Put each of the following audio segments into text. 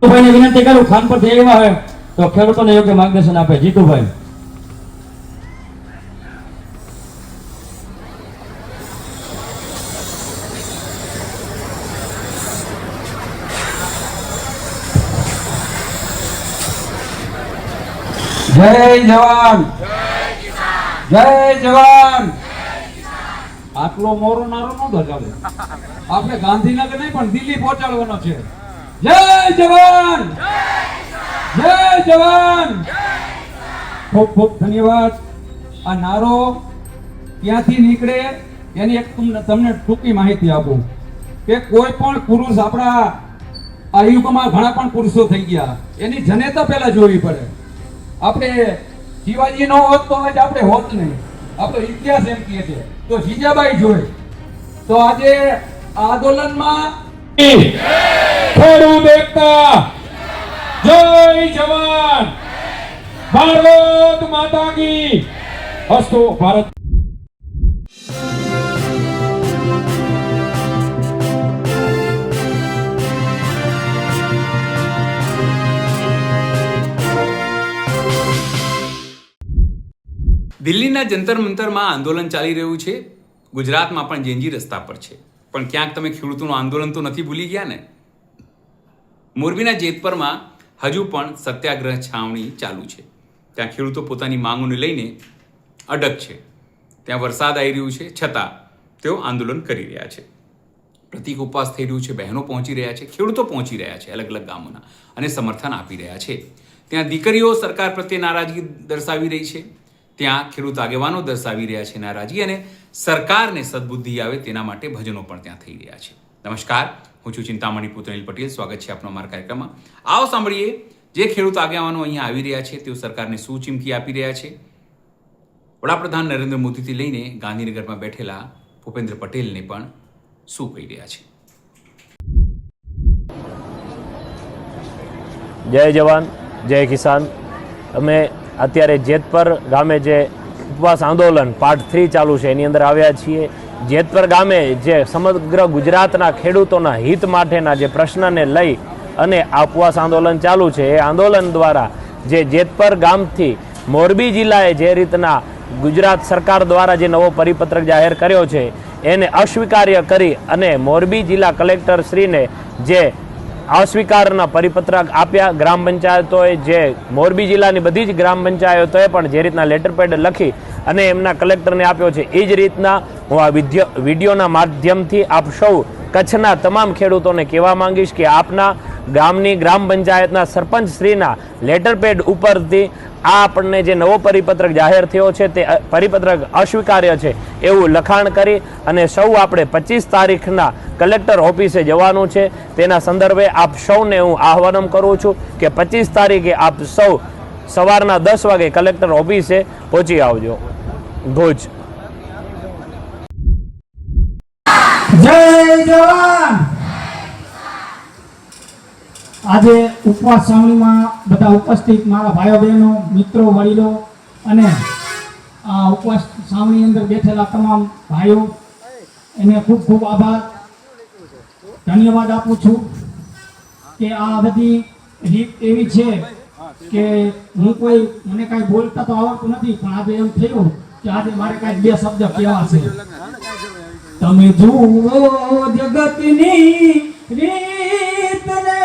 જીતુભાઈને વિનંતી કરું, ખાન પર જઈ આવ્યા હોય તો ખેડૂતોને યોગ્ય માર્ગદર્શન આપે. જીતુભાઈ. જય જવાન, જય જવાન. આટલો મોરો નારો નતો ચાલે. આપણે ગાંધીનગર નહીં પણ દિલ્હી પહોંચાડવાનો છે. જય જવાન, જય જવાન. ખૂબ ખૂબ ધન્યવાદ. આ નારો ક્યાંથી નીકળે એની એક તમને ટૂંકી માહિતી આપું કે કોઈ પણ પુરુષ આપણા આ યુગમાં ઘણા પણ પુરુષો થઈ ગયા, એની જનેતા પહેલા જોવી પડે. આપણે શિવાજી નો હોત તો આજ આપણે હોત નહીં. આપણો ઇતિહાસ એમ કહે છે. તો જીજાબાઈ જોઈ તો આજે આંદોલનમાં ખેડૂત એકતા, જય જવાન, ભારત માતા કી. અસ્તુ. ભારત. દિલ્હીના જંતર મંતરમાં આંદોલન ચાલી રહ્યું છે. ગુજરાતમાં પણ જેનજી રસ્તા પર છે. પણ ક્યાંક તમે ખેડૂતોનું આંદોલન તો નથી ભૂલી ગયા ને? મોરબીના જેતપરમાં હજુ પણ સત્યાગ્રહ છાવણી ચાલુ છે. ત્યાં ખેડૂતો પોતાની માંગોને લઈને અડગ છે. ત્યાં વરસાદ આવી રહ્યું છે છતાં તેઓ આંદોલન કરી રહ્યા છે. પ્રતિક ઉપવાસ થઈ રહ્યું છે. બહેનો પહોંચી રહ્યા છે, ખેડૂતો પહોંચી રહ્યા છે અલગ અલગ ગામોના અને સમર્થન આપી રહ્યા છે. ત્યાં દીકરીઓ સરકાર પ્રત્યે નારાજગી દર્શાવી રહી છે. ત્યાં ખેડૂત આગેવાનો દર્શાવી રહ્યા છે નારાજગી અને સરકારને સદબુદ્ધિ આવે તેના માટે ભજનો પણ ત્યાં થઈ રહ્યા છે. નમસ્કાર, હું છું ચિંતામણી પુત્ર અનિલ પટેલ. સ્વાગત છે આપનો અમારા કાર્યક્રમમાં. આવો સાંભળીએ જે ખેડૂત આગેવાનો અહીંયા આવી રહ્યા છે તેઓ સરકારને શું ચીમકી આપી રહ્યા છે. વડાપ્રધાન નરેન્દ્ર મોદીથી લઈને ગાંધીનગરમાં બેઠેલા ભૂપેન્દ્ર પટેલને પણ શું કહી રહ્યા છે. જય જવાન, જય કિસાન. અમે અત્યારે જેતપર ગામે જે ઉપવાસ આંદોલન પાર્ટ 3 ચાલુ છે એની અંદર આવ્યા છીએ. જેતપર ગામે જે સમગ્ર ગુજરાતના ખેડૂતોના હિત માટેના જે પ્રશ્નને લઈ અને આ ઉપવાસ આંદોલન ચાલુ છે, એ આંદોલન દ્વારા જે જેતપર ગામથી મોરબી જિલ્લાએ જે રીતના ગુજરાત સરકાર દ્વારા જે નવો પરિપત્રક જાહેર કર્યો છે એને અસ્વીકાર્ય કરી અને મોરબી જિલ્લા કલેક્ટર શ્રીને જે અસ્વીકારના પરિપત્રક આપ્યા. ગ્રામ પંચાયતોએ જે મોરબી જિલ્લાની બધી જ ગ્રામ પંચાયતોએ પણ જે રીતના લેટરપેડ લખી અને એમના કલેક્ટરને આપ્યો છે, એ જ રીતના હું આ વિડીયોના માધ્યમથી આપ સૌ કચ્છના તમામ ખેડૂતોને કહેવા માંગીશ કે આપના ગામની ગ્રામ પંચાયતના સરપંચ શ્રીના લેટરપેડ ઉપરથી આ આપણને જે નવો પરિપત્રક જાહેર થયો છે તે પરિપત્રક અસ્વીકાર્ય છે એવું લખાણ કરી અને સૌ આપણે 25 તારીખના કલેક્ટર ઓફિસે જવાનું છે. તેના સંદર્ભે આપ સૌને હું આહ્વાન કરું છું કે 25 તારીખે આપ સૌ સવારના 10 વાગે કલેક્ટર ઓફિસે પહોંચી આવજો. ભુજ. જય જવાન. આજે ઉપવાસ છાવણીમાં બધા ઉપસ્થિત મારા ભાઈઓ બહેનો, મિત્રો, વડીલો અને આ ઉપવાસ છાવણી અંદર બેઠેલા તમામ ભાઈઓ એને ખૂબ ખૂબ આભાર, ધન્યવાદ આપું છું કે આ બધી રીત એવી છે કે મને કાંઈ બોલતા તો આવડતું નથી, પણ આજે એમ થયું કે આજે મારે કાંઈક 2 શબ્દ કહેવા છે. તમે જુઓ જગતની રીતને,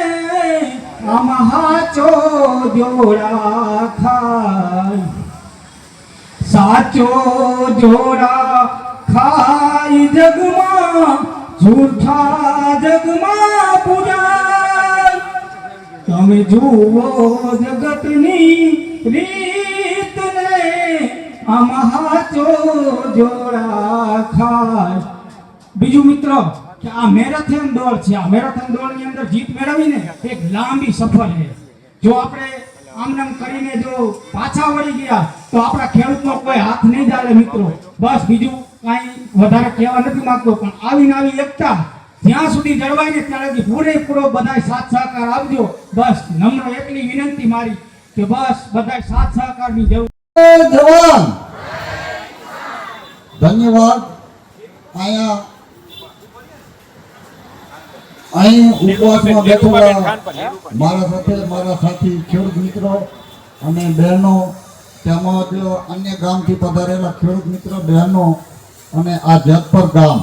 આમાં હાચો જોડા ખાય, સાચો જોડા ખાય જગમાં, જૂઠા જગમાં પૂજાય. તમે જુઓ જગતની રીતને, આમાં હાચો જોડા ખાય. બીજું મિત્ર કે આ મેરેથોન દોડ છે. આ મેરેથોન દોડની અંદર જીત મેળવીને એક લાંબી સફર છે. જો આપણે આમ કરીને જો પાછા વળી ગયા તો આપણા ખેડૂતનો કોઈ હાથ નહીં ચાલે મિત્રો. બસ બીજું કાંઈ વધારે કહેવા નથી માંગતો, પણ આવી એકતા જ્યાં સુધી જળવાય ને ત્યાં લગી પૂરેપૂરો બધાય સાથ સહકાર આપજો. બસ નમ્ર એટલી વિનંતી મારી કે બસ બધાય સાથ સહકારની જરૂર. જવાન, ધન્યવાદ. આયા અહીં ઉપવાસમાં બેઠેલા મારા સાથે મારા સાથી ખેડૂત મિત્રો અને બહેનો તેમજ અન્ય ગામથી પધારેલા ખેડૂત મિત્રો બહેનો અને આ જેતપર ગામ,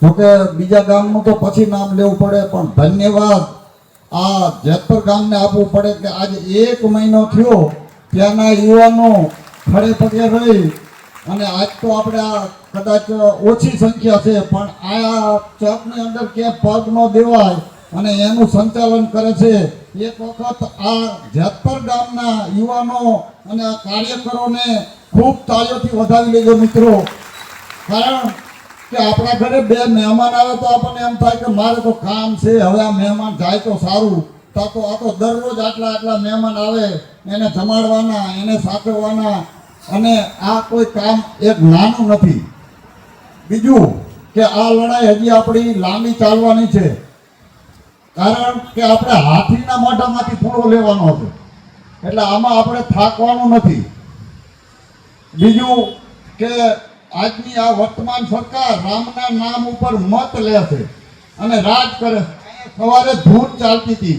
જોકે બીજા ગામનું તો પછી નામ લેવું પડે, પણ ધન્યવાદ આ જેતપર ગામને આપવું પડે કે આજે 1 મહિનો થયો ત્યાંના યુવાનો ખડે પગે રહી અને આજ તો આપણે આ કદાચ ઓછી સંખ્યા છે પણ આ ચોકની અંદર ક્યાંય પગ ન દેવાય અને એનું સંચાલન કરે છે. એક વખત આ જેતપર ગામના યુવાનો અને આ કાર્યકરોને ખૂબ તાળીઓથી વધાવી લેજો મિત્રો, કારણ કે આપણા ઘરે 2 મહેમાન આવે તો આપણને એમ થાય કે મારે તો કામ છે, હવે આ મહેમાન જાય તો સારું. આ તો દરરોજ આટલા મહેમાન આવે, એને જમાડવાના, એને સાચવવાના, અને આ કોઈ કામ એક નાનું નથી. બીજું કે આ લડાઈ હજી આપણી લાંબી ચાલવાની છે, કારણ કે આપણે હાથીના મોઢામાંથી પૂરો લેવાનો છે, એટલે આમાં આપણે થાકવાનું નથી. બીજું કે આજની આ વર્તમાન સરકાર રામના નામ ઉપર મત લે છે અને રાજ કરે છે. સવારે ધૂન ચાલતી હતી,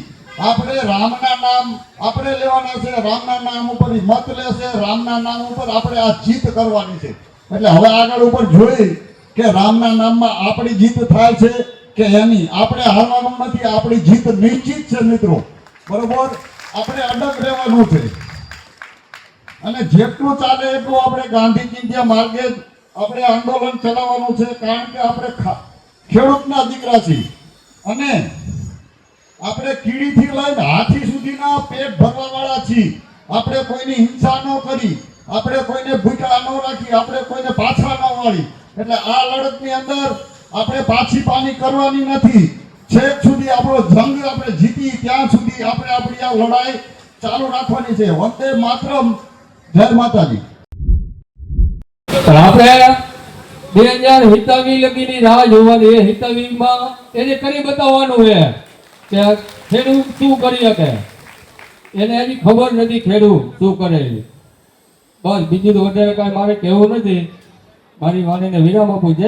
આપણે રામના નામ આપણે લેવાના છે, રામના નામ ઉપર મત લેશે, રામના નામ ઉપર આપણે આ જીત કરવાની છે. એટલે હવે આગળ ઉપર જોઈ કે રામના નામમાં આપણી જીત થાય છે કે એની. આપણે હારવાનું નથી, આપણી જીત નિશ્ચિત છે મિત્રો, બરોબર. આપણે અડગ રહેવાનું છે અને જેટલું ચાલે એટલું આપણે ગાંધી ચિંધ્યા માર્ગે આપણે આંદોલન ચલાવવાનું છે, કારણ કે આપણે ખેડૂતના દીકરા છીએ અને આપણે કીડીથી લઈને હાથી સુધીના પેટ ભરવાવાળા છીએ. આપણે કોઈની હિંસા ન કરી, આપણે કોઈને ભૂખ્યા ન રાખી, આપણે કોઈને પાછા ન વાળી. એટલે આ લડતની અંદર આપણે પાછી પાની કરવાની નથી. છેક સુધી આપણો જંગ આપણે જીતી ત્યાં સુધી આપણે આપણી આ લડાઈ ચાલુ રાખવાની છે. વંદે માતરમ, જય માતાજી. આપણે 2000 હિતાવી લગીની રાહ જોવાની. એ હિતાવીમાં એને કરી બતાવવાનું છે કે ખેડૂત શું કરી શકે, એને એની ખબર નથી ખેડૂત શું કરે. બસ બીજું તો વધારે કાંઈ મારે કહેવું નથી. મારી વાણીને વિરામ આપું છે.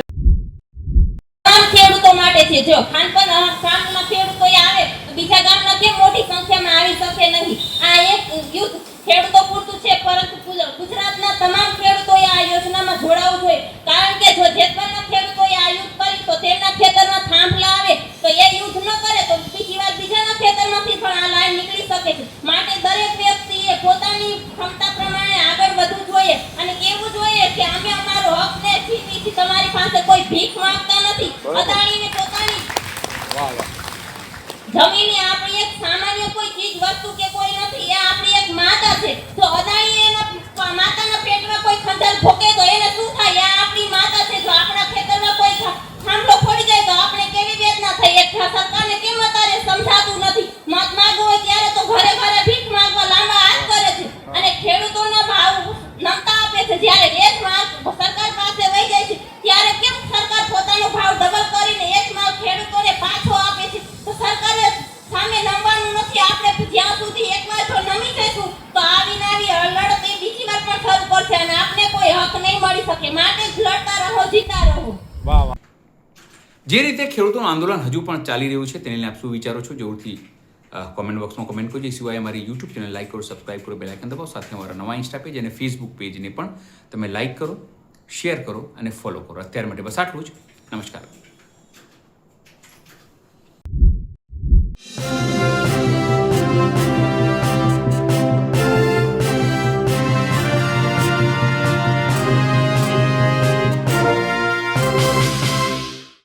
ખેડૂતો માટે છે. જો ખાનપણ ગામના ખેડૂતો આવે તો બીજા ગામના કેમ મોટી સંખ્યામાં આવી શકે નહીં. આ એક યુદ્ધ ખેડૂતો પૂરતું છે, પરંતુ ગુજરાતના તમામ ખેડૂતોએ આ યોજનામાં જોડાવવું જોઈએ. કારણ કે જો જેતપરના ખેડૂતોએ આ યુદ્ધ કર્યું તો તેમના ખેતરમાં થાંભલા આવે તો એ યુદ્ધ ન કરે તો બીજી વાર બીજાના ખેતરમાંથી પણ આ લાઈન નીકળી શકે છે. માટે દરેક વ્યક્તિએ પોતાની ક્ષમતા પ્રમાણે આગળ વધવું જોઈએ અને કહેવું જોઈએ કે અમે અમારો હકને જીતીથી તમારી પાસે કોઈ ભીખ માંગતા નથી. અદાણીને પોતાની જમીન આપણી એક સામાન્ય કોઈ ચીજ વસ્તુ કે કોઈ નથી, એ આપણી એક માતા છે. જો અદાણી એના માતાના પેટમાં કોઈ ખંજર ભોકે તો એને શું થાય? એ આપણી માતા છે. જો આપણા ખેતરમાં કોઈ થાંભલો પડી જાય તો આપણે કેવી વેદના થઈ? એક સરકારને કેમ અત્યારે સમજાતું નથી? મત માંગવો હોય ત્યારે તો ઘરે ઘરે ભીખ માંગવા લાંબા હાથ કરે છે અને ખેડૂતોના ભાવ નમતા આપે છે. જ્યારે એક માલ સરકાર પાસે વહી જાય છે ત્યારે કેમ સરકાર પોતાનો ભાવ ડબલ કરીને એક માલ ખેડૂતોને પાછો આપે છે? તો સરકારે સામે નમવાનું નથી. આપણે જ્યાં સુધી એકવાર જો નમી જઈશું તો આવી લડત એ બીજી વાર પણ શરૂ કરશે અને આપને કોઈ હક નહીં મળી શકે. માટે જ લડતા રહો, જીતા રહો. જે રીતે ખેડૂતોનું આંદોલન હજુ પણ ચાલી રહ્યું છે તેને લઈને આપ શું વિચારો છો જરૂરથી કોમેન્ટ બોક્સમાં કોમેન્ટ કરજો. એ સિવાય અમારી યુટ્યુબ ચેનલ લાઈક કરો, સબસ્ક્રાઇબ કરો, બેલ આઇકન દબાવો. સાથે અમારા નવા ઇન્સ્ટા પેજ અને ફેસબુક પેજને પણ તમે લાઈક કરો, શેર કરો અને ફોલો કરો. અત્યાર માટે બસ આટલું જ. નમસ્કાર.